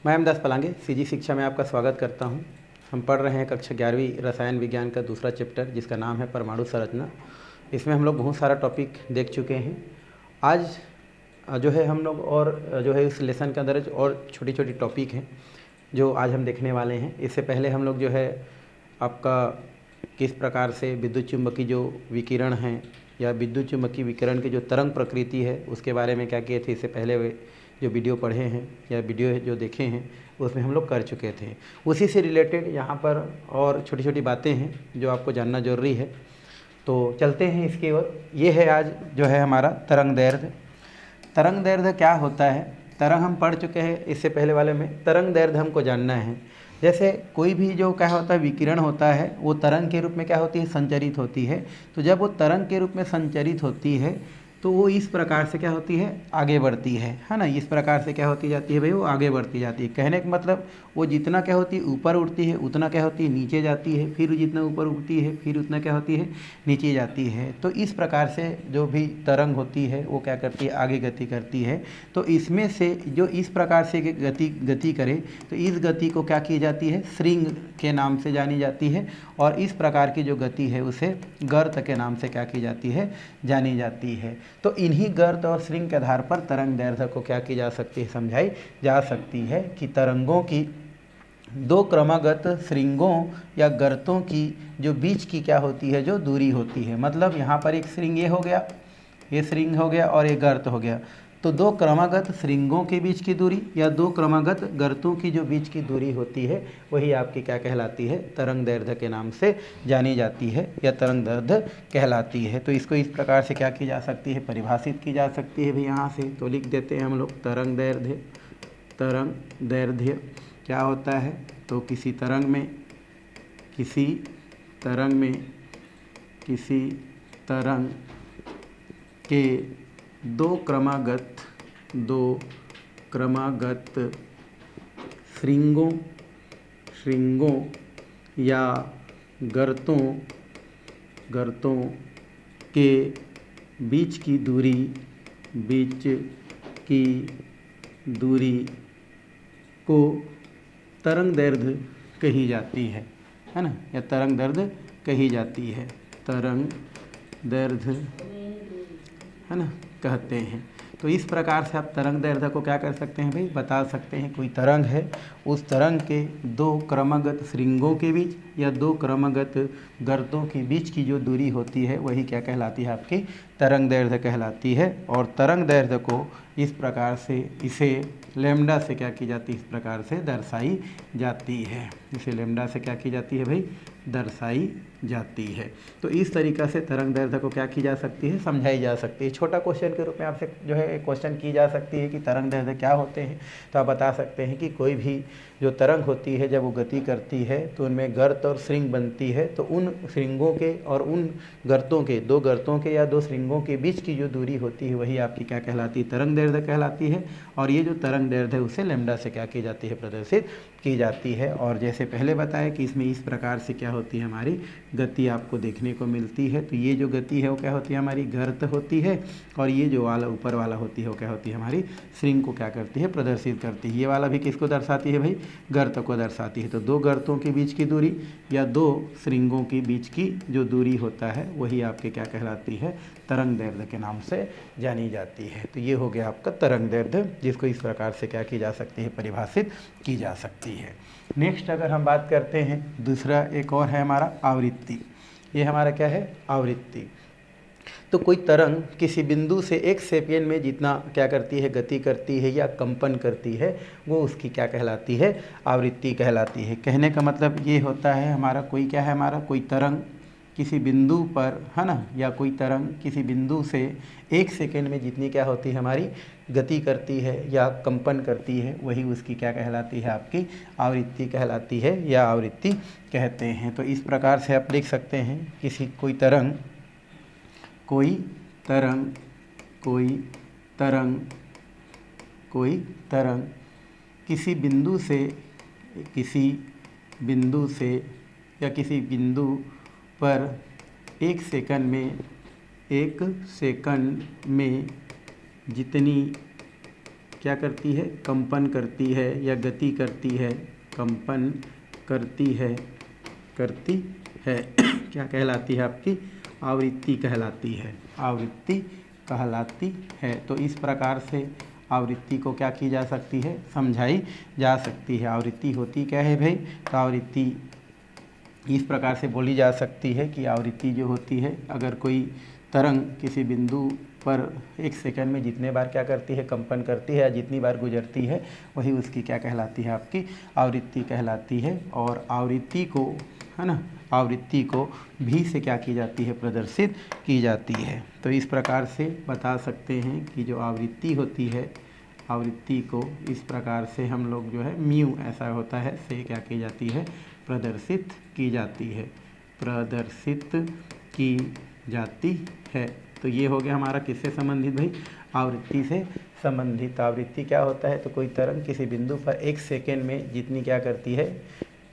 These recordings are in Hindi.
मैं एम दास पलांगे सीजी शिक्षा में आपका स्वागत करता हूं। हम पढ़ रहे हैं कक्षा 11वीं रसायन विज्ञान का दूसरा चैप्टर जिसका नाम है परमाणु संरचना। इसमें हम लोग बहुत सारा टॉपिक देख चुके हैं। आज जो है हम लोग और जो है इस लेसन के अंदर और छोटी छोटी टॉपिक हैं जो आज हम देखने वाले हैं। इससे पहले हम लोग जो है आपका किस प्रकार से विद्युत चुम्बकीय जो विकिरण हैं या विद्युत चुम्बकीय विकिरण की जो तरंग प्रकृति है उसके बारे में क्या किए थे, इससे पहले वे जो वीडियो पढ़े हैं या वीडियो जो देखे हैं उसमें हम लोग कर चुके थे। उसी से रिलेटेड यहाँ पर और छोटी छोटी बातें हैं जो आपको जानना जरूरी है। तो चलते हैं इसकी ओर। ये है आज जो है हमारा तरंग दैर्ध्य। तरंग दैर्ध्य क्या होता है? तरंग हम पढ़ चुके हैं इससे पहले वाले में। तरंग दैर्ध्य हमको जानना है। जैसे कोई भी जो क्या होता है विकिरण होता है वो तरंग के रूप में क्या होती है, संचरित होती है। तो जब वो तरंग के रूप में संचरित होती है तो वो इस प्रकार से क्या होती है, आगे बढ़ती है ना। इस प्रकार से क्या होती जाती है भाई, वो आगे बढ़ती जाती है। कहने का मतलब वो जितना क्या होती है ऊपर उठती है उतना क्या होती है नीचे जाती है, फिर जितना ऊपर उठती है फिर उतना क्या होती है नीचे जाती है। तो इस प्रकार से जो भी तरंग होती है वो क्या करती है, आगे गति करती है। तो इसमें से जो इस प्रकार से गति करे तो इस गति को क्या की जाती है, श्रृंग के नाम से जानी जाती है। और इस प्रकार की जो गति है उसे गर्त के नाम से क्या की जाती है, जानी जाती है। तो इन्हीं गर्त और श्रृंग के आधार पर तरंग दैर्ध्य को क्या की जा सकती है, समझाई जा सकती है कि तरंगों की दो क्रमागत श्रृंगों या गर्तों की जो बीच की क्या होती है, जो दूरी होती है। मतलब यहाँ पर एक श्रृंग ये हो गया, ये श्रृंग हो गया और ये गर्त हो गया। तो दो क्रमागत श्रृंगों के बीच की दूरी या दो क्रमागत गर्तों की जो बीच की दूरी होती है वही आपकी क्या कहलाती है, तरंग दैर्ध्य के नाम से जानी जाती है या तरंग दैर्ध्य कहलाती है। तो इसको इस प्रकार से क्या की जा सकती है, परिभाषित की जा सकती है भी यहाँ से। तो लिख देते हैं हम लोग तरंग दैर्ध्य। तरंग दैर्ध्य क्या होता है, तो किसी तरंग में के दो क्रमागत श्रृंगों या गर्तों के बीच की दूरी को तरंग दैर्ध्य कही जाती है ना, या तरंग दैर्ध्य कही जाती है। तरंग दैर्ध्य है ना कहते हैं। तो इस प्रकार से आप तरंग दैर्ध्य को क्या कर सकते हैं भाई, बता सकते हैं। कोई तरंग है, उस तरंग के दो क्रमागत श्रृंगों के बीच या दो क्रमागत गर्तों के बीच की जो दूरी होती है वही क्या कहलाती है, आपकी तरंग दैर्ध्य कहलाती है। और तरंग दैर्ध्य को इस प्रकार से इसे लैम्डा से क्या की जाती है, इस प्रकार से दर्शाई जाती है। इसे लैम्डा से क्या की जाती है भाई, दर्शाई जाती है। तो इस तरीक़ा से तरंग दैर्ध्य को क्या की जा सकती है, समझाई जा सकती है। छोटा क्वेश्चन के रूप में आपसे जो है क्वेश्चन की जा सकती है कि तरंग दैर्ध्य क्या होते हैं। तो आप बता सकते हैं कि कोई भी जो तरंग होती है जब वो गति करती है तो उनमें गर्त और श्रृंग बनती है। तो उन श्रृंगों के और उन गर्तों के, दो गर्तों के या दो श्रृंगों के बीच की जो दूरी होती है वही आपकी क्या कहलाती है, तरंग दैर्ध्य कहलाती है। और ये जो तरंग दैर्ध्य है उसे लैम्डा से क्या की जाती है, प्रदर्शित की जाती है। और जैसे पहले बताया कि इसमें इस प्रकार से क्या होती है, हमारी गति आपको देखने को मिलती है। तो ये जो गति है वो क्या होती है, हमारी गर्त होती है। और ये जो वाला ऊपर वाला होती है वो क्या होती है, हमारी श्रृंग को क्या करती है, प्रदर्शित करती है। ये वाला भी किसको दर्शाती है भाई, गर्त को दर्शाती है। तो दो गर्तों के बीच की दूरी या दो श्रृंगों के बीच की जो दूरी होता है वही आपके क्या कहलाती है, तरंग दैर्ध्य के नाम से जानी जाती है। तो ये हो गया आपका तरंग दैर्ध्य, जिसको इस प्रकार से क्या की जा सकती है, परिभाषित की जा सकती है। नेक्स्ट अगर हम बात करते हैं, दूसरा एक और है हमारा आवृत्ति। ये हमारा क्या है, आवृत्ति। तो कोई तरंग किसी बिंदु से एक सेकेंड में जितना क्या करती है, गति करती है या कंपन करती है वो उसकी क्या कहलाती है, आवृत्ति कहलाती है। कहने का मतलब ये होता है हमारा कोई क्या है, हमारा कोई तरंग किसी बिंदु पर है ना, या कोई तरंग किसी बिंदु से एक सेकेंड में जितनी क्या होती है, हमारी गति करती है या कंपन करती है वही उसकी क्या कहलाती है, आपकी आवृत्ति कहलाती है या आवृत्ति कहते हैं। तो इस प्रकार से आप देख सकते हैं कोई तरंग किसी बिंदु से या किसी बिंदु पर एक सेकंड में जितनी क्या करती है, कंपन करती है या गति करती है, कंपन करती है क्या कहलाती है आपकी, आवृत्ति कहलाती है, आवृत्ति कहलाती है। तो इस प्रकार से आवृत्ति को क्या की जा सकती है, समझाई जा सकती है। आवृत्ति होती क्या है भाई, तो आवृत्ति इस प्रकार से बोली जा सकती है कि आवृत्ति जो होती है, अगर कोई तरंग किसी बिंदु पर 1 सेकंड में जितने बार क्या करती है, कंपन करती है या जितनी बार गुजरती है, वही उसकी क्या कहलाती है, आपकी आवृत्ति कहलाती है। और आवृत्ति को, है ना, आवृत्ति को भी से क्या की जाती है, प्रदर्शित की जाती है। तो इस प्रकार से बता सकते हैं कि जो आवृत्ति होती है, आवृत्ति को इस प्रकार से हम लोग जो है म्यू ऐसा होता है से क्या की जाती है, प्रदर्शित की जाती है, प्रदर्शित की जाती है। तो ये हो गया हमारा किससे संबंधित भाई, आवृत्ति से संबंधित। आवृत्ति क्या होता है, तो कोई तरंग किसी बिंदु पर 1 सेकेंड में जितनी क्या करती है,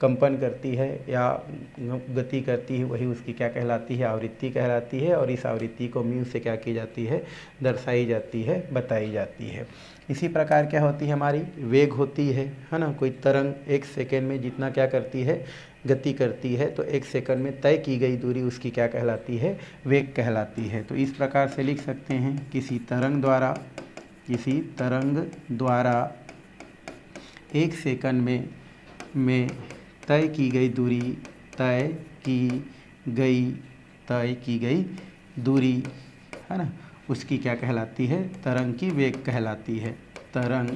कंपन करती है या गति करती है, वही उसकी क्या कहलाती है, आवृत्ति कहलाती है। और इस आवृत्ति को म्यू से क्या की जाती है, दर्शाई जाती है, बताई जाती है। इसी प्रकार क्या होती है हमारी, वेग होती है ना। कोई तरंग 1 सेकेंड में जितना क्या करती है, गति करती है, तो 1 सेकंड में तय की गई दूरी उसकी क्या कहलाती है, वेग कहलाती है। तो इस प्रकार से लिख सकते हैं, किसी तरंग द्वारा 1 सेकंड में तय की गई दूरी है ना, उसकी क्या कहलाती है, तरंग की वेग कहलाती है, तरंग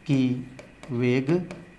की वेग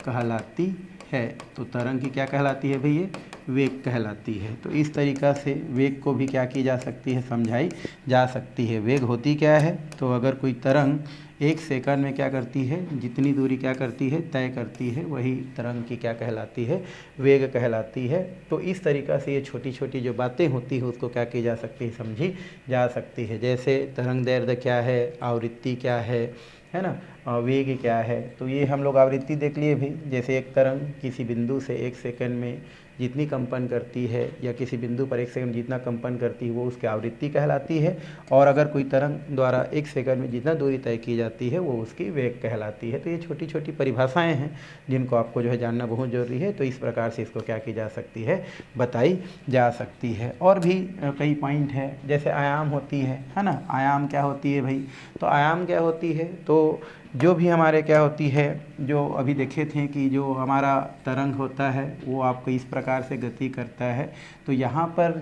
कहलाती है। तो तरंग की क्या कहलाती है भैया, वेग कहलाती है। तो इस तरीक़ा से वेग को भी क्या की जा सकती है, समझाई जा सकती है। वेग होती क्या है, तो अगर कोई तरंग 1 सेकंड में क्या करती है, जितनी दूरी क्या करती है, तय करती है, वही तरंग की क्या कहलाती है, वेग कहलाती है। तो इस तरीक़ा से ये छोटी छोटी जो बातें होती हैं उसको क्या की जा सकती है, समझी जा सकती है। जैसे तरंग दैर्ध्य क्या है, आवृत्ति क्या है ना, वेग क्या है। तो ये हम लोग आवृत्ति देख लिए भी। जैसे एक तरंग किसी बिंदु से 1 सेकंड में जितनी कंपन करती है या किसी बिंदु पर 1 सेकंड जितना कंपन करती है, वो उसकी आवृत्ति कहलाती है। और अगर कोई तरंग द्वारा 1 सेकंड में जितना दूरी तय की जाती है, वो उसकी वेग कहलाती है। तो ये छोटी छोटी परिभाषाएं हैं जिनको आपको जो है जानना बहुत ज़रूरी है। तो इस प्रकार से इसको क्या की जा सकती है, बताई जा सकती है। और भी कई पॉइंट है, जैसे आयाम होती है ना। आयाम क्या होती है भाई, तो आयाम क्या होती है, तो जो भी हमारे क्या होती है, जो अभी देखे थे कि जो हमारा तरंग होता है वो आपको इस प्रकार से गति करता है। तो यहाँ पर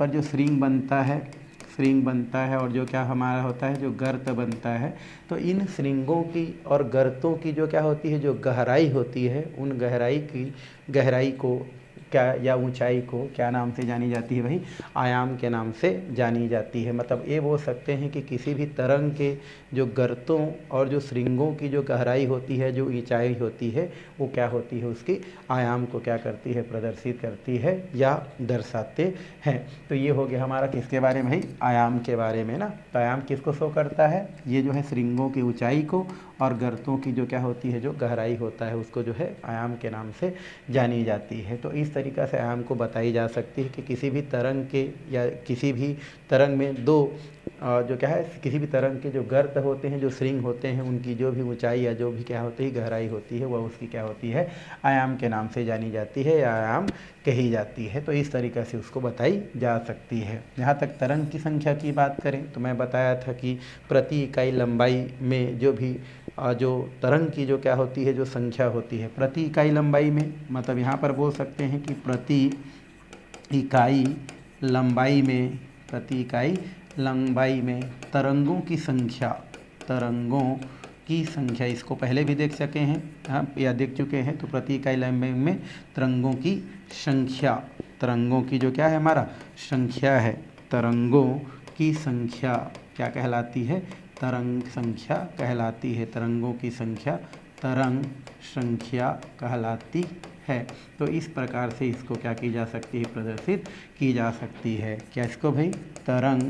जो श्रृंग बनता है और जो क्या हमारा होता है, जो गर्त बनता है। तो इन श्रृंगों की और गर्तों की जो क्या होती है, जो गहराई होती है, उन गहराई को क्या या ऊंचाई को क्या नाम से जानी जाती है भाई, आयाम के नाम से जानी जाती है। मतलब ये बोल सकते हैं कि किसी भी तरंग के जो गर्तों और जो श्रृंगों की जो गहराई होती है, जो ऊंचाई होती है, वो क्या होती है, उसकी आयाम को क्या करती है, प्रदर्शित करती है या दर्शाते हैं। तो ये हो गया हमारा किसके बारे में भाई, आयाम के बारे में ना। तो आयाम किसको शो करता है, ये जो है श्रृंगों की ऊंचाई को, और गर्तों की जो क्या होती है, जो गहराई होता है, उसको जो है आयाम के नाम से जानी जाती है। तो इस तरीक़ा से आयाम को बताई जा सकती है कि किसी भी तरंग के या किसी भी तरंग में दो जो क्या है, किसी भी तरंग के जो गर्त होते हैं, जो श्रृंग होते हैं, उनकी जो भी ऊंचाई या जो भी क्या होती है, गहराई होती है, वह उसकी क्या होती है, आयाम के नाम से जानी जाती है या आयाम कही जाती है। तो इस तरीक़े से उसको बताई जा सकती है। यहाँ तक तरंग की संख्या की बात करें तो मैं बताया था कि प्रति इकाई लंबाई में जो भी जो तरंग की जो क्या होती है, जो संख्या होती है प्रति इकाई लंबाई में, मतलब यहाँ पर बोल सकते हैं कि प्रति इकाई लंबाई में तरंगों की संख्या, इसको पहले भी देख सके हैं आप या देख चुके हैं। तो प्रति इकाई लंबाई में तरंगों की जो क्या है, हमारा संख्या है, तरंगों की संख्या क्या कहलाती है, तरंग संख्या कहलाती है। तरंगों की संख्या तरंग संख्या कहलाती है। तो इस प्रकार से इसको क्या की जा सकती है, प्रदर्शित की जा सकती है। क्या इसको भाई, तरंग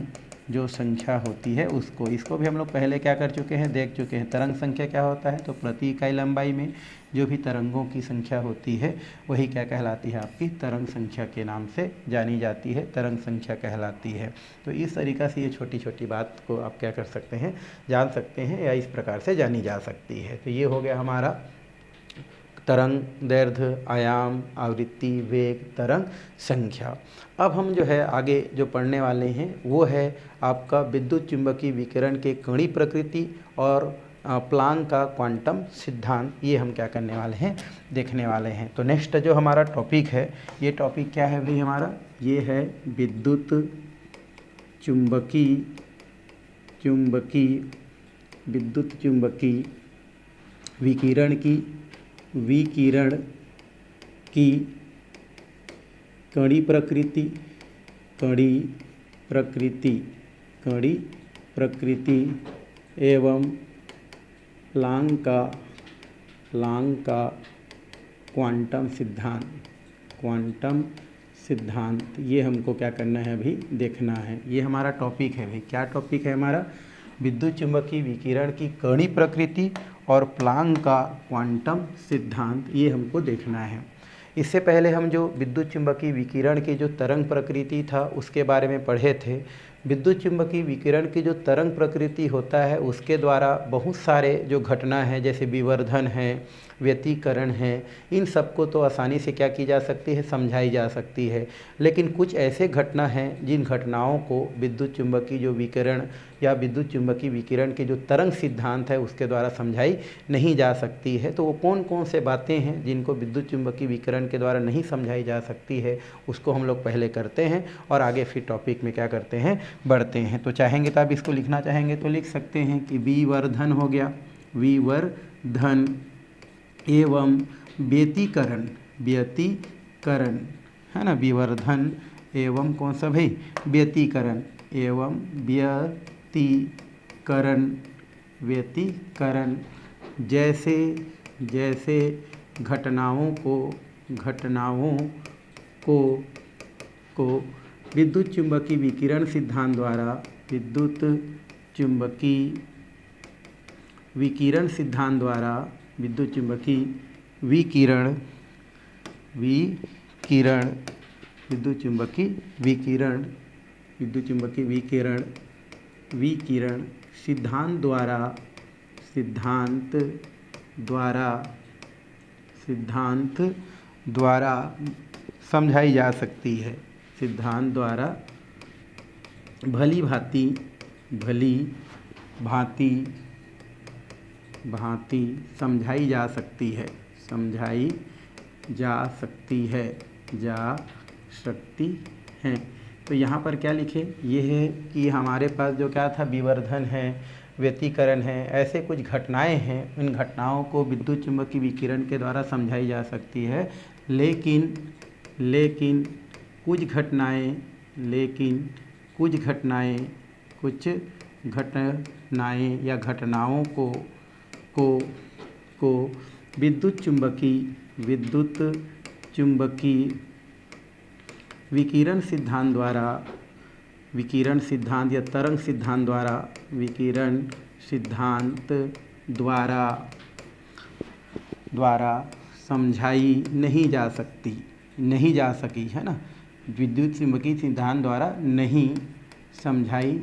जो संख्या होती है उसको, इसको भी हम लोग पहले क्या कर चुके हैं, देख चुके हैं। तरंग संख्या क्या होता है, तो प्रति इकाई लंबाई में जो भी तरंगों की संख्या होती है वही क्या कहलाती है, आपकी तरंग संख्या के नाम से जानी जाती है, तरंग संख्या कहलाती है। तो इस तरीक़ा से ये छोटी छोटी बात को आप क्या कर सकते हैं, जान सकते हैं, या इस प्रकार से जानी जा सकती है। तो ये हो गया हमारा तरंग, दैर्ध्य, आयाम, आवृत्ति, वेग, तरंग संख्या। अब हम जो है आगे जो पढ़ने वाले हैं वो है आपका विद्युत चुंबकीय विकिरण के कणी प्रकृति और प्लांक का क्वांटम सिद्धांत। ये हम क्या करने वाले हैं, देखने वाले हैं। तो नेक्स्ट जो हमारा टॉपिक है, ये टॉपिक क्या है भाई हमारा, ये है विद्युत चुंबकीय विकिरण की कणी प्रकृति एवं प्लांक का क्वांटम सिद्धांत। ये हमको क्या करना है अभी, देखना है। ये हमारा टॉपिक है भाई, क्या टॉपिक है हमारा, विद्युत चुंबकीय विकिरण की कणी प्रकृति और प्लांक का क्वांटम सिद्धांत। ये हमको देखना है। इससे पहले हम जो विद्युत चुंबकीय विकिरण की जो तरंग प्रकृति था उसके बारे में पढ़े थे। विद्युत चुंबकीय विकिरण की जो तरंग प्रकृति होता है उसके द्वारा बहुत सारे जो घटना है, जैसे विवर्धन है, व्यतिकरण है, इन सबको तो आसानी से क्या की जा सकती है, समझाई जा सकती है। लेकिन कुछ ऐसे घटना हैं जिन घटनाओं को विद्युत चुंबकीय जो विकिरण या विद्युत चुंबकीय विकिरण के जो तरंग सिद्धांत है उसके द्वारा समझाई नहीं जा सकती है। तो वो कौन कौन से बातें हैं जिनको विद्युत चुंबकीय विकिरण के द्वारा नहीं समझाई जा सकती है, उसको हम लोग पहले करते हैं और आगे फिर टॉपिक में क्या करते हैं, बढ़ते हैं। तो चाहेंगे तो आप इसको लिखना चाहेंगे तो लिख सकते हैं कि विवर्धन हो गया, विवर्धन एवं व्यतिकरण है ना, विवर्धन एवं कौन सा भाई, व्यतिकरण एवं व्यतिकरण जैसे घटनाओं को विद्युत चुंबकीय विकिरण सिद्धांत द्वारा विद्युत चुंबकीय विकिरण सिद्धांत द्वारा समझाई जा सकती है, सिद्धांत द्वारा भली भांति समझाई जा सकती है। तो यहाँ पर क्या लिखे, ये है कि हमारे पास जो क्या था, विवर्धन है, व्यतिकरण है, ऐसे कुछ घटनाएं हैं। इन घटनाओं को विद्युत चुंबकीय विकिरण के द्वारा समझाई जा सकती है, लेकिन कुछ घटनाएं या घटनाओं को विद्युत चुंबकीय विकिरण सिद्धांत या तरंग सिद्धांत द्वारा समझाई नहीं जा सकी है ना, विद्युत चुंबकीय सिद्धांत द्वारा नहीं समझाई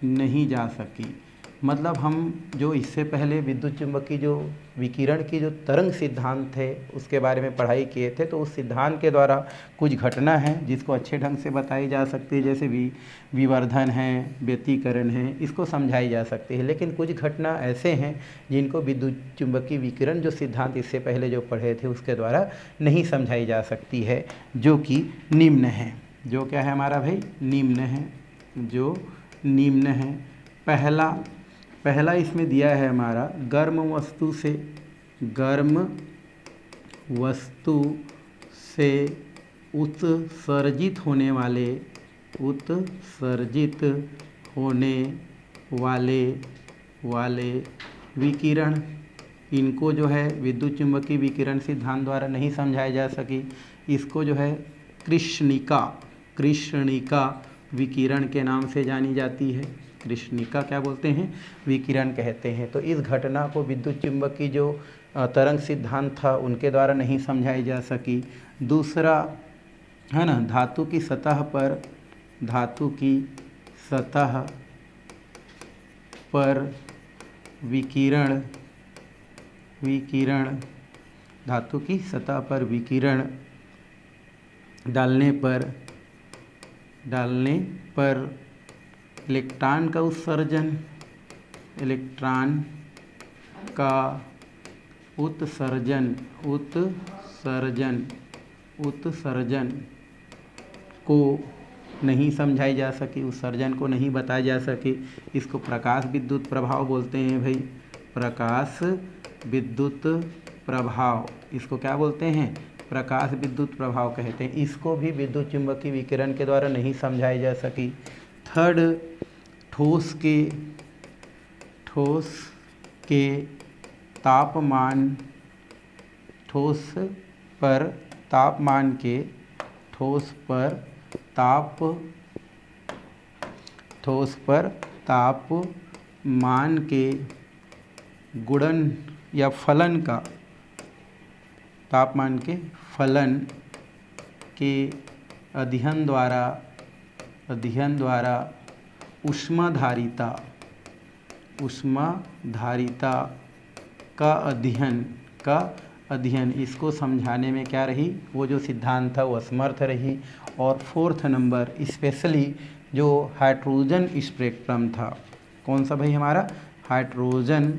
नहीं जा सकी। मतलब हम जो इससे पहले विद्युत चुंबकीय जो विकिरण की जो तरंग सिद्धांत थे उसके बारे में पढ़ाई किए थे, तो उस सिद्धांत के द्वारा कुछ घटना है जिसको अच्छे ढंग से बताई जा सकती है, जैसे विवर्धन है, व्यतिकरण है, इसको समझाई जा सकती है। लेकिन कुछ घटना ऐसे हैं जिनको विद्युत चुंबकीय विकिरण जो सिद्धांत इससे पहले जो पढ़े थे उसके द्वारा नहीं समझाई जा सकती है, जो कि निम्न है। जो क्या है हमारा भाई, निम्न है, जो निम्न है। पहला इसमें दिया है हमारा, गर्म वस्तु से उत्सर्जित होने वाले विकिरण, इनको जो है विद्युत चुंबकीय विकिरण सिद्धांत द्वारा नहीं समझाया जा सकी। इसको जो है कृष्णिका विकिरण के नाम से जानी जाती है। कृष्णिका क्या बोलते हैं? विकिरण कहते हैं। तो इस घटना को विद्युत चुंबकी जो तरंग सिद्धांत था उनके द्वारा नहीं समझाई जा सकी। दूसरा है ना, धातु की सतह पर विकिरण धातु की सतह पर विकिरण डालने पर इलेक्ट्रॉन का उत्सर्जन को नहीं समझाई जा सकी, उत्सर्जन को नहीं बताया जा सके। इसको प्रकाश विद्युत प्रभाव बोलते हैं भाई, प्रकाश विद्युत प्रभाव। इसको क्या बोलते हैं? प्रकाश विद्युत प्रभाव कहते हैं। इसको भी विद्युत चुंबकीय विकिरण के द्वारा नहीं समझाई जा सकी। थर्ड, ठोस के तापमान के गुणन या फलन का, तापमान के फलन के अध्ययन द्वारा ऊष्माधारिता का अध्ययन इसको समझाने में क्या रही? वो जो सिद्धांत था वो असमर्थ रही। और फोर्थ नंबर, स्पेशली जो हाइड्रोजन स्पेक्ट्रम था, कौन सा भाई? हमारा हाइड्रोजन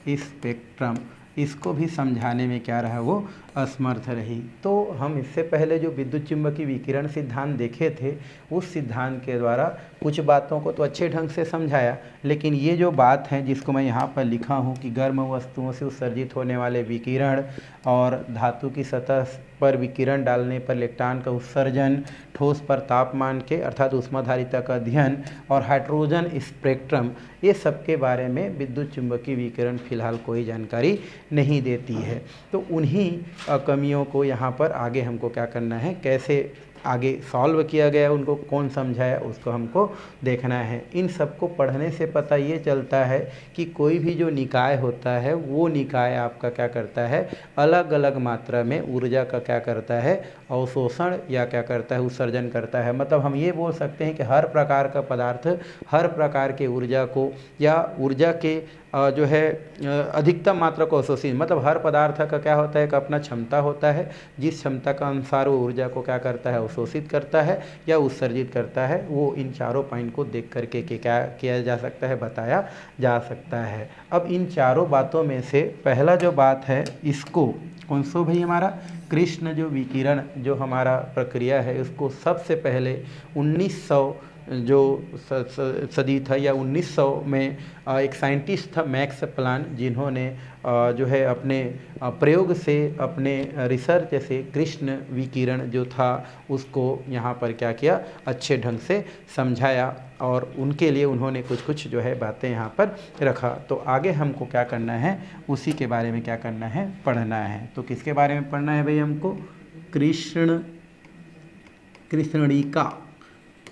स्पेक्ट्रम, इसको भी समझाने में क्या रहा? वो असमर्थ रही। तो हम इससे पहले जो विद्युत चुंबकीय विकिरण सिद्धांत देखे थे, उस सिद्धांत के द्वारा कुछ बातों को तो अच्छे ढंग से समझाया, लेकिन ये जो बात है जिसको मैं यहाँ पर लिखा हूँ कि गर्म वस्तुओं से उत्सर्जित होने वाले विकिरण और धातु की सतह पर विकिरण डालने पर इलेक्ट्रॉन का उत्सर्जन, ठोस पर तापमान के अर्थात ऊष्माधारिता का अध्ययन और हाइड्रोजन स्पेक्ट्रम, ये सब के बारे में विद्युत चुंबकीय विकिरण फिलहाल कोई जानकारी नहीं देती है। तो उन्हीं कमियों को यहाँ पर आगे हमको क्या करना है, कैसे आगे सॉल्व किया गया, उनको कौन समझाया, उसको हमको देखना है। इन सबको पढ़ने से पता ये चलता है कि कोई भी जो निकाय होता है वो निकाय आपका क्या करता है, अलग अलग मात्रा में ऊर्जा का क्या करता है, अवशोषण या क्या करता है, उत्सर्जन करता है। मतलब हम ये बोल सकते हैं कि हर प्रकार का पदार्थ हर प्रकार के ऊर्जा को या ऊर्जा के जो है अधिकतम मात्रा को अवशोषित, मतलब हर पदार्थ का क्या होता है, एक अपना क्षमता होता है, जिस क्षमता का अनुसार वो ऊर्जा को क्या करता है, अवशोषित करता है या उत्सर्जित करता है। वो इन चारों पॉइंट को देख करके क्या किया जा सकता है, बताया जा सकता है। अब इन चारों बातों में से पहला जो बात है, इसको कौन सो भाई, हमारा कृष्ण जो विकिरण जो हमारा प्रक्रिया है, उसको सबसे पहले 1900 जो सदी था या 1900 में एक साइंटिस्ट था मैक्स प्लांक, जिन्होंने जो है अपने प्रयोग से, अपने रिसर्च से कृष्ण विकिरण जो था उसको यहाँ पर क्या किया, अच्छे ढंग से समझाया और उनके लिए उन्होंने कुछ जो है बातें यहाँ पर रखा। तो आगे हमको क्या करना है, उसी के बारे में क्या करना है, पढ़ना है। तो किसके बारे में पढ़ना है भाई हमको?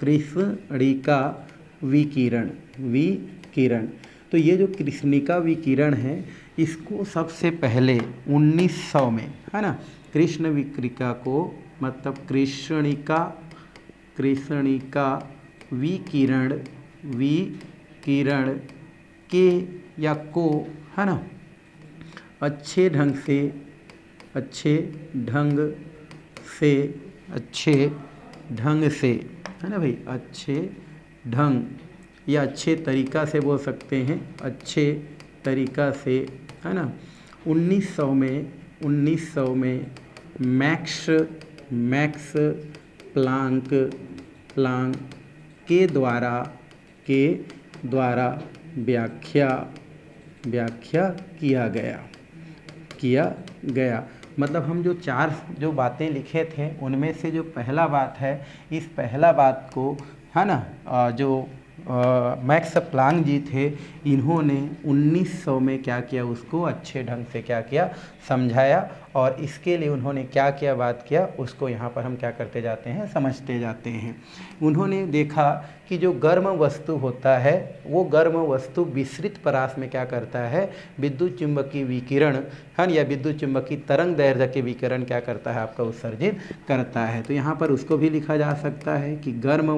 कृष्णिका विकिरण। तो ये जो कृष्णिका विकिरण है, इसको सबसे पहले 1900 में, है ना, कृष्ण विकिरिका को मतलब कृष्णिका विकिरण के या को, है ना, अच्छे ढंग से, है ना भाई, अच्छे ढंग या अच्छे तरीक़ा से बोल सकते हैं, अच्छे तरीक़ा से, है ना। 1900 में मैक्स प्लांक के द्वारा व्याख्या किया गया। मतलब हम जो चार जो बातें लिखे थे उनमें से जो पहला बात है, इस पहला बात को, है ना, जो मैक्स प्लांक जी थे, इन्होंने 1900 में क्या किया, उसको अच्छे ढंग से क्या किया, समझाया। और इसके लिए उन्होंने क्या किया, बात किया, उसको यहाँ पर हम क्या करते जाते हैं, समझते जाते हैं। उन्होंने देखा कि जो गर्म वस्तु होता है वो गर्म वस्तु विसरित परास में क्या करता है, विद्युत चुंबकीय विकिरण है या विद्युत चुंबकीय तरंग दैर्ध्य के विकिरण क्या करता है, आपका उत्सर्जित करता है। तो यहाँ पर उसको भी लिखा जा सकता है कि गर्म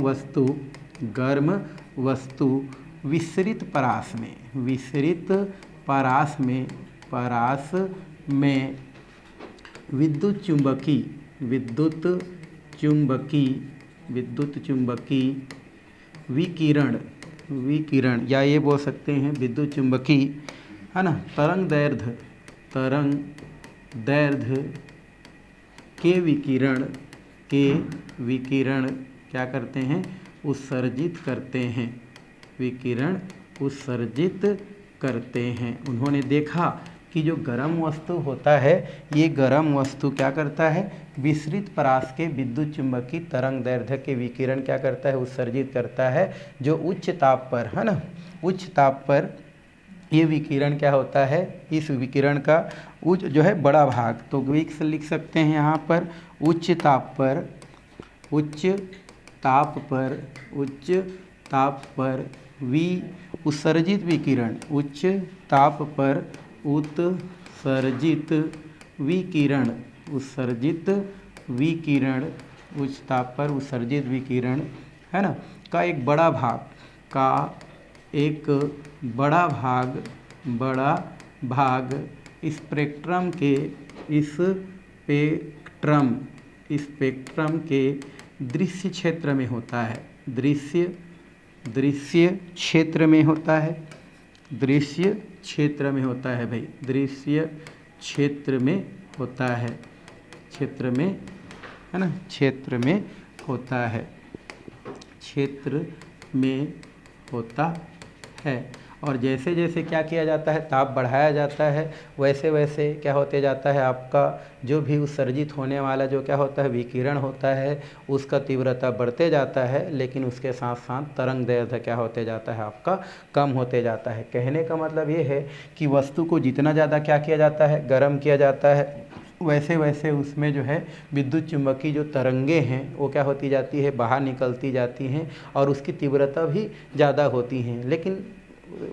वस्तु विसरित परास में विद्युत चुंबकीय विकिरण या ये बोल सकते हैं विद्युत चुंबकीय, है ना, तरंग दैर्ध्य के विकिरण क्या करते हैं, उत्सर्जित करते हैं। उन्होंने देखा कि जो गर्म वस्तु होता है, ये गर्म वस्तु क्या करता है, विसरित परास के विद्युत चुंबकीय तरंग दैर्ध्य के विकिरण क्या करता है, उत्सर्जित करता है। जो उच्च ताप पर, है ना, उच्च ताप पर ये विकिरण क्या होता है, इस विकिरण का उच्च जो है बड़ा भाग, तो लिख सकते हैं यहाँ पर उच्च ताप पर उत्सर्जित विकिरण, उच्च ताप पर उत्सर्जित विकिरण, है ना, का एक बड़ा भाग स्पेक्ट्रम के दृश्य क्षेत्र में होता है, दृश्य क्षेत्र में होता है भाई, दृश्य क्षेत्र में होता है, क्षेत्र में होता है, है ना, क्षेत्र में होता है। और जैसे जैसे क्या किया जाता है, ताप बढ़ाया जाता है, वैसे वैसे क्या होते जाता है, आपका जो भी उत्सर्जित होने वाला जो क्या होता है, विकिरण होता है, उसका तीव्रता बढ़ते जाता है, लेकिन उसके साथ साथ तरंग दैर्ध्य क्या होते जाता है, आपका कम होते जाता है। कहने का मतलब ये है कि वस्तु को जितना ज़्यादा क्या किया जाता है, गर्म किया जाता है, वैसे वैसे उसमें जो है विद्युत चुंबकीय जो तरंगे हैं वो क्या होती जाती है, बाहर निकलती जाती हैं और उसकी तीव्रता भी ज़्यादा होती हैं, लेकिन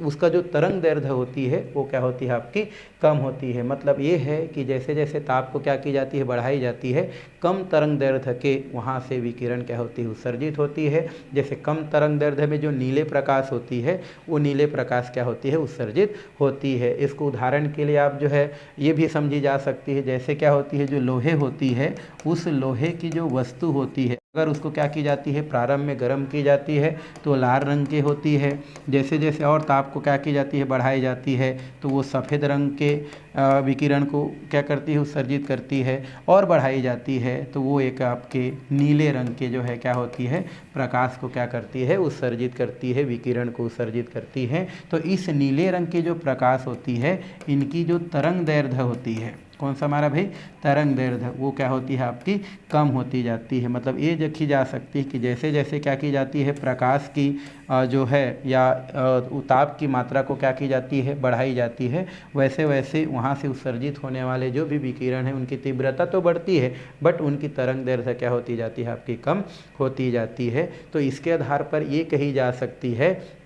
उसका जो तरंग दैर्ध्य होती है वो क्या होती है, आपकी कम होती है। मतलब ये है कि जैसे जैसे ताप को क्या की जाती है, बढ़ाई जाती है, कम तरंग दैर्ध्य के वहाँ से विकिरण क्या होती है, उत्सर्जित होती है। जैसे कम तरंग दैर्ध्य में जो नीले प्रकाश होती है, वो नीले प्रकाश क्या होती है, उत्सर्जित होती है। इसको उदाहरण के लिए आप जो है ये भी समझी जा सकती है, जैसे क्या होती है, जो लोहे होती है, उस लोहे की जो वस्तु होती है, अगर उसको क्या की जाती है, प्रारंभ में गर्म की जाती है तो लाल रंग की होती है। जैसे जैसे और ताप को क्या की जाती है, बढ़ाई जाती है, तो वो सफ़ेद रंग के विकिरण को क्या करती है, उत्सर्जित करती है। और बढ़ाई जाती है तो वो एक आपके नीले रंग के जो है क्या होती है, प्रकाश को क्या करती है, उत्सर्जित करती है, विकिरण को उत्सर्जित करती है। तो इस नीले रंग की जो प्रकाश होती है, इनकी जो तरंग दैर्ध्य होती है, कौन सा हमारा भाई, तरंग दैर्ध्य, वो क्या होती है, आपकी कम होती जाती है। मतलब ये देखी जा सकती है कि जैसे जैसे क्या की जाती है, प्रकाश की जो है या ताप की मात्रा को क्या की जाती है, बढ़ाई जाती है, वैसे वैसे वहाँ से उत्सर्जित होने वाले जो भी विकिरण है उनकी तीव्रता तो बढ़ती है, बट उनकी तरंग दैर्ध्य क्या होती जाती है, आपकी कम होती जाती है। तो इसके आधार पर ये कही जा सकती है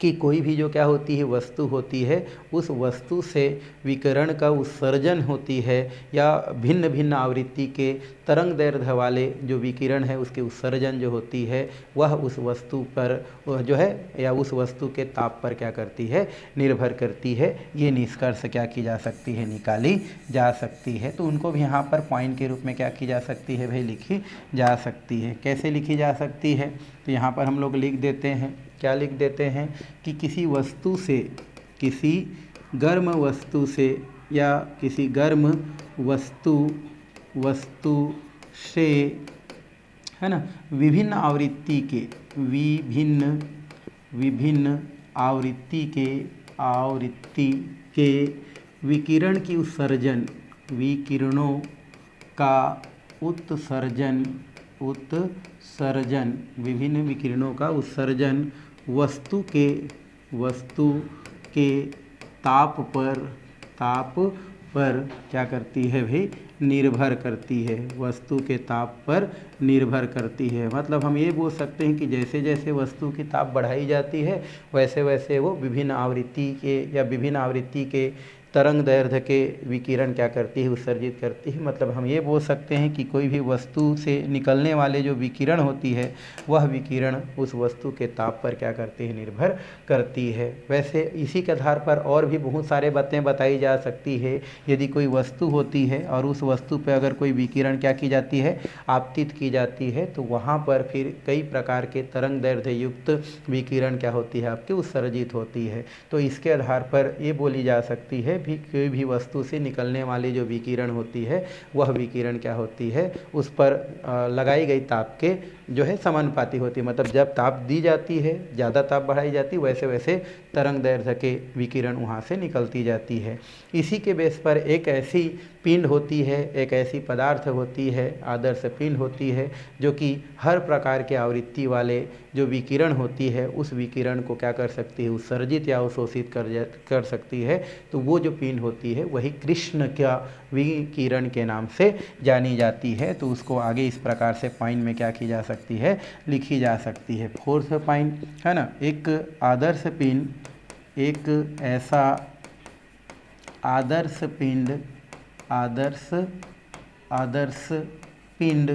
कि कोई भी जो क्या होती है, वस्तु होती है, उस वस्तु से विकिरण का उत्सर्जन होती है, या भिन्न भिन्न आवृत्ति के तरंग दैर्ध्य वाले जो विकिरण है उसके उत्सर्जन जो होती है, वह उस वस्तु पर जो है या उस वस्तु के ताप पर क्या करती है, निर्भर करती है। ये निष्कर्ष क्या की जा सकती है, निकाली जा सकती है। तो उनको भी यहाँ पर पॉइंट के रूप में क्या की जा सकती है भाई, लिखी जा सकती है। कैसे लिखी जा सकती है, तो यहाँ पर हम लोग लिख देते हैं, क्या लिख देते हैं कि किसी वस्तु से, किसी गर्म वस्तु से या किसी गर्म वस्तु से, है ना, विभिन्न आवृत्ति के विकिरण की उत्सर्जन, विकिरणों का उत्सर्जन, विभिन्न विकिरणों का उत्सर्जन वस्तु के ताप पर क्या करती है भाई, निर्भर करती है, वस्तु के ताप पर निर्भर करती है। मतलब हम ये बोल सकते हैं कि जैसे जैसे वस्तु की ताप बढ़ाई जाती है वैसे वैसे वो विभिन्न आवृत्ति के तरंग दैर्ध्य के विकिरण क्या करती है, उत्सर्जित करती है। मतलब हम ये बोल सकते हैं कि कोई भी वस्तु से निकलने वाले जो विकिरण होती है वह विकिरण उस वस्तु के ताप पर क्या करती है, निर्भर करती है। वैसे इसी के आधार पर और भी बहुत सारे बातें बताई जा सकती है। यदि कोई वस्तु होती है और उस वस्तु पर अगर कोई विकिरण क्या की जाती है, आपतित की जाती है, तो वहाँ पर फिर कई प्रकार के तरंग दैर्ध्य युक्त विकिरण क्या होती है, आपकी उत्सर्जित होती है। तो इसके आधार पर ये बोली जा सकती है भी कोई भी वस्तु से निकलने वाली जो विकिरण होती है वह विकिरण क्या होती है, उस पर लगाई गई ताप के जो है समानुपाती होती है। मतलब जब ताप दी जाती है, ज़्यादा ताप बढ़ाई जाती है, वैसे वैसे तरंग दैर्ध्य के विकिरण वहाँ से निकलती जाती है। इसी के बेस पर एक ऐसी पिंड होती है, एक ऐसी पदार्थ होती है, आदर्श पिंड होती है, जो कि हर प्रकार के आवृत्ति वाले जो विकिरण होती है उस विकिरण को क्या कर सकती है, उत्सर्जित या अवशोषित कर सकती है। तो वो जो पिंड होती है वही कृष्ण का विकिरण के नाम से जानी जाती है। तो उसको आगे इस प्रकार से पॉइंट में क्या की जा सकती है, लिखी जा सकती है। फोर्थ पॉइंट है ना, एक आदर्श पिंड, एक ऐसा आदर्श पिंड, आदर्श पिंड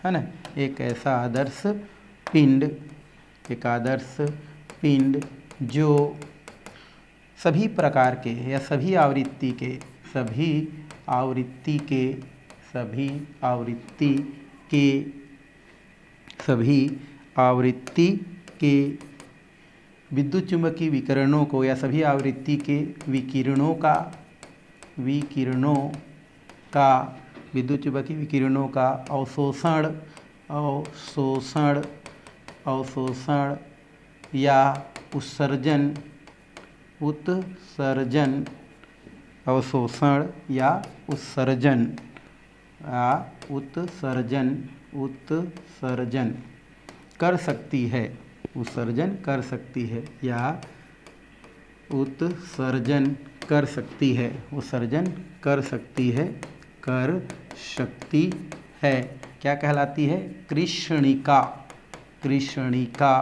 है ना, एक ऐसा आदर्श पिंड, एक आदर्श पिंड जो सभी प्रकार के या सभी आवृत्ति के विद्युत चुंबकीय विकिरणों को या सभी आवृत्ति के विकिरणों का विद्युत चुंबकीय विकिरणों का अवशोषण या उत्सर्जन, अवशोषण या उत्सर्जन कर सकती है, उत्सर्जन कर सकती है या उत्सर्जन कर सकती है, उत्सर्जन कर सकती है, कर सकती है। क्या कहलाती है, कृष्णिका, कृष्णिका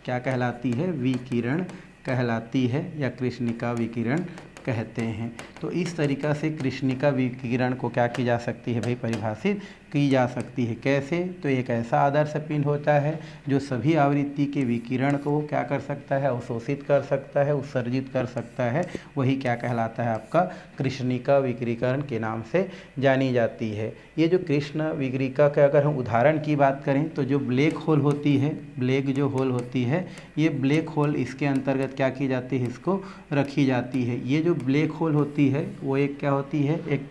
क्या कहलाती है, विकिरण कहलाती है या कृष्णिका विकिरण कहते हैं। तो इस तरीक़ा से कृष्णिका विकिरण को क्या की जा सकती है भाई, परिभाषित की जा सकती है। कैसे, तो एक ऐसा आदर्श पिंड होता है जो सभी आवृत्ति के विकिरण को क्या कर सकता है, अवशोषित कर सकता है, उत्सर्जित कर सकता है, वही क्या कहलाता है, आपका कृष्णिका विकिरण के नाम से जानी जाती है। ये जो कृष्ण विकिरिका का अगर हम उदाहरण की बात करें तो जो ब्लैक होल होती है, ब्लैक जो होल होती है, ये ब्लैक होल इसके अंतर्गत क्या की जाती है, इसको रखी जाती है। ये जो ब्लैक होल होती है वो एक क्या होती है, एक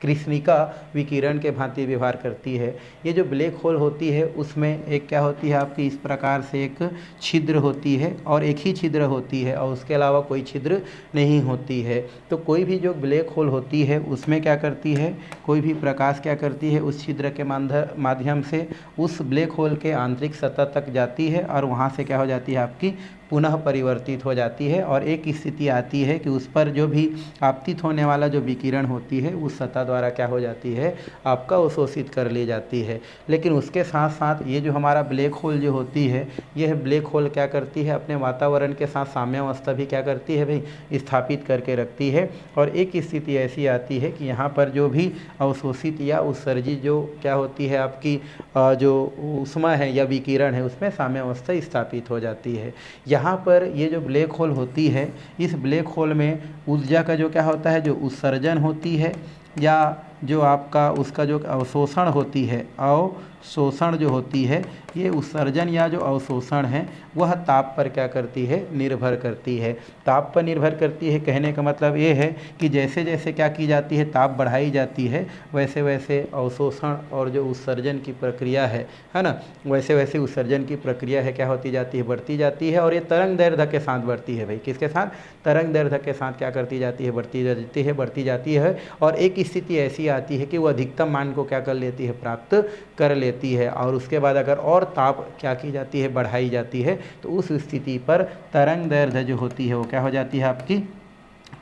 कृष्णिका विकिरण के भांति व्यवहार करती है। ये जो ब्लैक होल होती है उसमें एक क्या होती है, आपकी इस प्रकार से एक छिद्र होती है और एक ही छिद्र होती है और उसके अलावा कोई छिद्र नहीं होती है। तो कोई भी जो ब्लैक होल होती है उसमें क्या करती है, कोई भी प्रकाश क्या करती है, उस छिद्र के माध्यम से उस ब्लैक होल के आंतरिक सतह तक जाती है और वहाँ से क्या हो जाती है, आपकी पुनः परिवर्तित हो जाती है और एक स्थिति आती है कि उस पर जो भी आपतित होने वाला जो विकिरण होती है उस सतह द्वारा क्या हो जाती है, आपका अवशोषित कर ली जाती है। लेकिन उसके साथ साथ ये जो हमारा ब्लैक होल जो होती है, यह ब्लैक होल क्या करती है, अपने वातावरण के साथ साम्यावस्था भी क्या करती है भाई, स्थापित करके रखती है। और एक स्थिति ऐसी आती है कि यहाँ पर जो भी अवशोषित या उत्सर्जित जो क्या होती है, आपकी जो ऊष्मा है या विकिरण है उसमें साम्यावस्था स्थापित हो जाती है। यहाँ पर ये जो ब्लैक होल होती है, इस ब्लैक होल में ऊर्जा का जो क्या होता है, जो उत्सर्जन होती है या जो आपका उसका जो अवशोषण होती है, अवशोषण जो होती है, ये उत्सर्जन या जो अवशोषण है वह ताप पर क्या करती है, निर्भर करती है। ताप पर निर्भर करती है कहने का मतलब ये है कि जैसे जैसे क्या की जाती है, ताप बढ़ाई जाती है, वैसे वैसे अवशोषण और जो उत्सर्जन की प्रक्रिया है ना, वैसे वैसे उत्सर्जन की प्रक्रिया है क्या होती जाती है, बढ़ती जाती है। और ये तरंग दैर्ध्य के साथ बढ़ती है भाई, किसके साथ, तरंग दैर्ध्य के साथ क्या करती जाती है, बढ़ती जाती है। और एक स्थिति ऐसी आती है कि वो अधिकतम मान को क्या कर लेती है, प्राप्त कर लेती लेती है और उसके बाद अगर और ताप क्या की जाती है, बढ़ाई जाती है, तो उस स्थिति पर तरंग दैर्ध्य जो होती है वो क्या हो जाती है, आपकी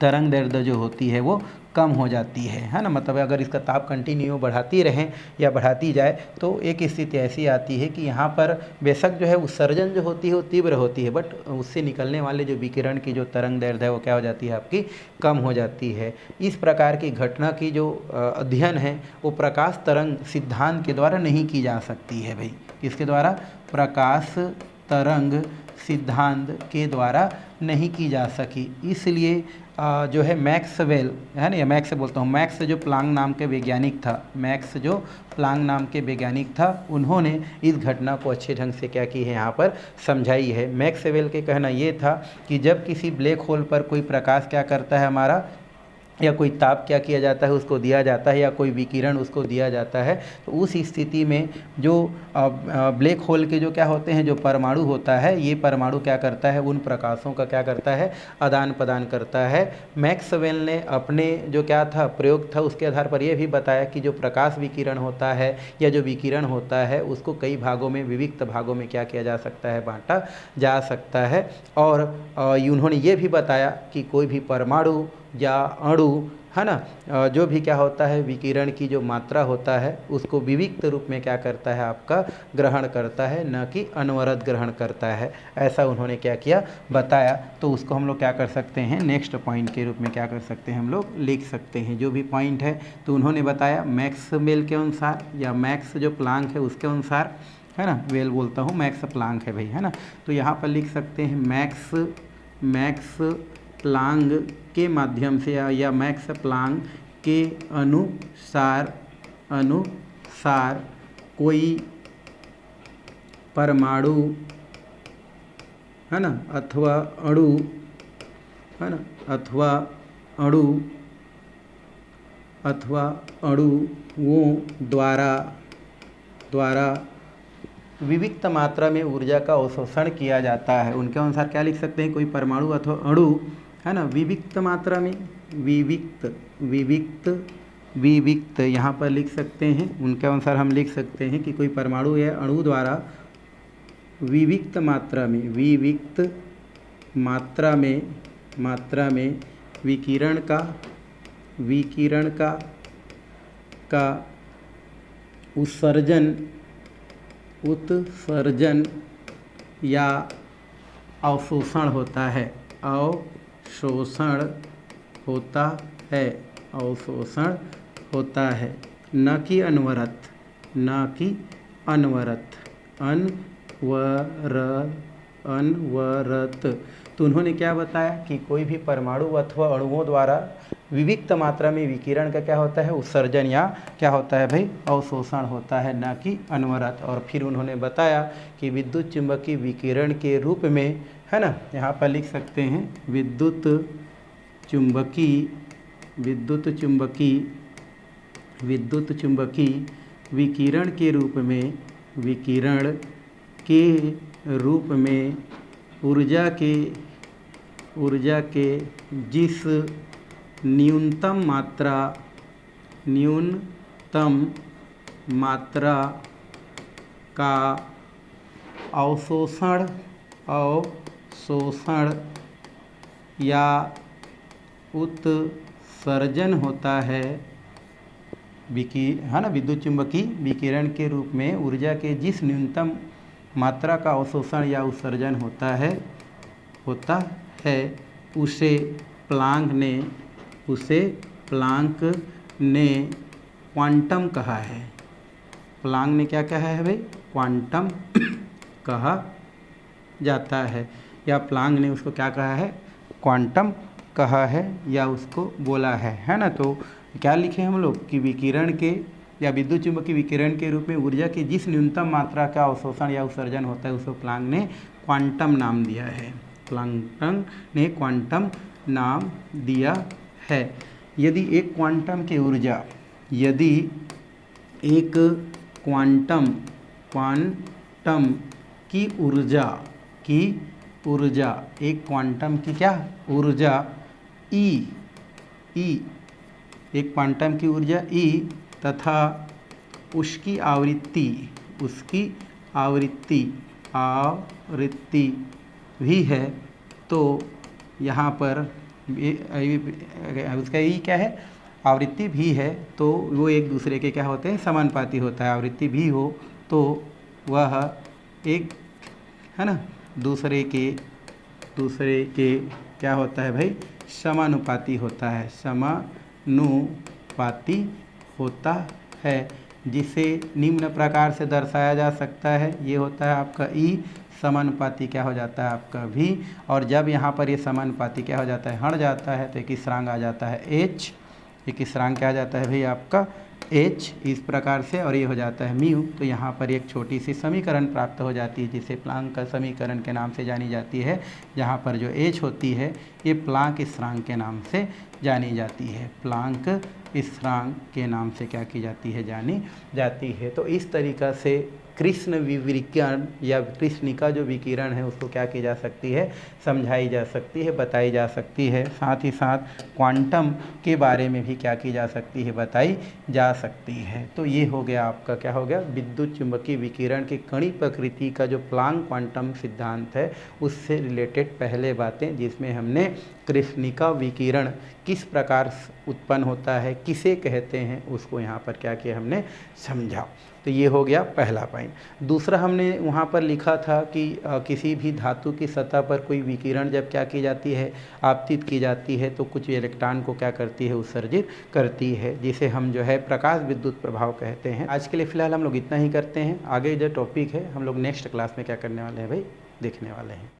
तरंग दैर्ध्य जो होती है वो कम हो जाती है ना। मतलब अगर इसका ताप कंटिन्यू बढ़ाती रहें या बढ़ाती जाए तो एक स्थिति ऐसी आती है कि यहाँ पर बेशक जो है उत्सर्जन जो होती है वो तीव्र होती है, बट उससे निकलने वाले जो विकिरण की जो तरंग दैर्ध्य है वो क्या हो जाती है, आपकी कम हो जाती है। इस प्रकार की घटना की जो अध्ययन है वो प्रकाश तरंग सिद्धांत के द्वारा नहीं की जा सकती है भाई। किसके द्वारा? प्रकाश तरंग सिद्धांत के द्वारा नहीं की जा सकी। इसलिए जो है मैक्सवेल है ना, या मैक्स बोलता हूँ, मैक्स जो प्लांक नाम के वैज्ञानिक था, मैक्स जो प्लांक नाम के वैज्ञानिक था, उन्होंने इस घटना को अच्छे ढंग से क्या की है, यहाँ पर समझाई है। मैक्सवेल के कहना ये था कि जब किसी ब्लैक होल पर कोई प्रकाश क्या करता है हमारा, या कोई ताप क्या किया जाता है उसको दिया जाता है, या कोई विकिरण उसको दिया जाता है, तो उस स्थिति में जो ब्लैक होल के जो क्या होते हैं, जो परमाणु होता है, ये परमाणु क्या करता है, उन प्रकाशों का क्या करता है, आदान प्रदान करता है। मैक्सवेल ने अपने जो क्या था प्रयोग था उसके आधार पर यह भी बताया कि जो प्रकाश विकिरण होता है या जो विकिरण होता है उसको कई भागों में, विविक्त भागों में क्या किया जा सकता है, बांटा जा सकता है। और उन्होंने ये भी बताया कि कोई भी परमाणु या अणु है ना, जो भी क्या होता है विकिरण की जो मात्रा होता है उसको विविक्त रूप में क्या करता है, आपका ग्रहण करता है, न कि अनवरत ग्रहण करता है। ऐसा उन्होंने क्या किया, बताया। तो उसको हम लोग क्या कर सकते हैं, नेक्स्ट पॉइंट के रूप में क्या कर सकते हैं, हम लोग लिख सकते हैं जो भी पॉइंट है। तो उन्होंने बताया मैक्सवेल के अनुसार या मैक्स जो प्लांक है उसके अनुसार, है ना, वेल बोलता हूँ, मैक्स प्लांक है भाई, है ना। तो यहाँ पर लिख सकते हैं मैक्स प्लांक के माध्यम से या मैक्स प्लांक के अनुसार कोई परमाणु है ना अथवा अणु, है ना, अथवा अणुओं द्वारा विविक्त मात्रा में ऊर्जा का अवशोषण किया जाता है। उनके अनुसार क्या लिख सकते हैं, कोई परमाणु अथवा अणु है ना विविक्त मात्रा में, विविक्त यहाँ पर लिख सकते हैं। उनके अनुसार हम लिख सकते हैं कि कोई परमाणु या अणु द्वारा विविक्त मात्रा में विकिरण का उत्सर्जन या अवशोषण होता है, अवशोषण होता है, न कि अनवरत। तो उन्होंने क्या बताया कि कोई भी परमाणु अथवा अणुओं द्वारा विविक्त मात्रा में विकिरण का क्या होता है, उत्सर्जन या क्या होता है भाई, अवशोषण होता है, न कि अनवरत। और फिर उन्होंने बताया कि विद्युत चुंबकीय विकिरण के रूप में, है ना, यहाँ पर लिख सकते हैं विद्युत चुंबकीय विकिरण के रूप में ऊर्जा के जिस न्यूनतम मात्रा का अवशोषण या उत्सर्जन होता है, है ना, विद्युत चुंबकीय विकिरण के रूप में ऊर्जा के जिस न्यूनतम मात्रा का अवशोषण या उत्सर्जन होता है उसे प्लांक ने क्वांटम कहा है। प्लांक ने क्या कहा है भाई, क्वांटम कहा जाता है, या प्लांक ने उसको क्या कहा है, क्वांटम कहा है या उसको बोला है ना। तो क्या लिखे हम लोग कि विकिरण के या विद्युत चुंबकीय विकिरण के रूप में ऊर्जा की जिस न्यूनतम मात्रा का अवशोषण या उत्सर्जन होता है उसको प्लांक ने क्वांटम नाम दिया है, प्लांक ने क्वांटम नाम दिया है। यदि एक क्वांटम की ऊर्जा, यदि एक क्वांटम की ऊर्जा एक क्वांटम की क्या ऊर्जा ई एक क्वांटम की ऊर्जा ई तथा उसकी आवृत्ति उसकी आवृत्ति भी है, तो यहाँ पर उसका ई क्या है, आवृत्ति भी है, तो वो एक दूसरे के क्या होते हैं, समानुपाती होता है। आवृत्ति भी हो तो वह एक है ना दूसरे के क्या होता है भाई, समानुपाती होता है, समानुपाती होता है, जिसे निम्न प्रकार से दर्शाया जा सकता है। ये होता है आपका ई, समानुपाती क्या हो जाता है आपका भी, और जब यहाँ पर ये समानुपाती क्या हो जाता है, हट जाता है, तो एक स्थिरांक आ जाता है एच, एक स्थिरांक क्या आ जाता है भाई आपका एच, इस प्रकार से, और ये हो जाता है म्यू। तो यहाँ पर एक छोटी सी समीकरण प्राप्त हो जाती है, जिसे प्लांक का समीकरण के नाम से जानी जाती है। जहाँ पर जो एच होती है ये प्लांक स्थिरांक के नाम से जानी जाती है, प्लांक स्थिरांक के नाम से क्या की जाती है, जानी जाती है। तो इस तरीक़ा से कृष्ण विकिरण या कृष्णिका जो विकिरण है उसको क्या की जा सकती है, समझाई जा सकती है, बताई जा सकती है। साथ ही साथ क्वांटम के बारे में भी क्या की जा सकती है, बताई जा सकती है। तो ये हो गया आपका क्या हो गया, विद्युत चुंबकीय विकिरण की कणी प्रकृति का जो प्लांक क्वांटम सिद्धांत है उससे रिलेटेड पहले बातें, जिसमें हमने कृष्णिका विकिरण किस प्रकार उत्पन्न होता है, किसे कहते हैं, उसको यहाँ पर क्या किया, हमने समझा। तो ये हो गया पहला पॉइंट। दूसरा हमने वहाँ पर लिखा था कि किसी भी धातु की सतह पर कोई विकिरण जब क्या की जाती है, आपतित की जाती है, तो कुछ इलेक्ट्रॉन को क्या करती है, उत्सर्जित करती है, जिसे हम जो है प्रकाश विद्युत प्रभाव कहते हैं। आज के लिए फ़िलहाल हम लोग इतना ही करते हैं। आगे जो टॉपिक है हम लोग नेक्स्ट क्लास में क्या करने वाले हैं भाई, देखने वाले हैं।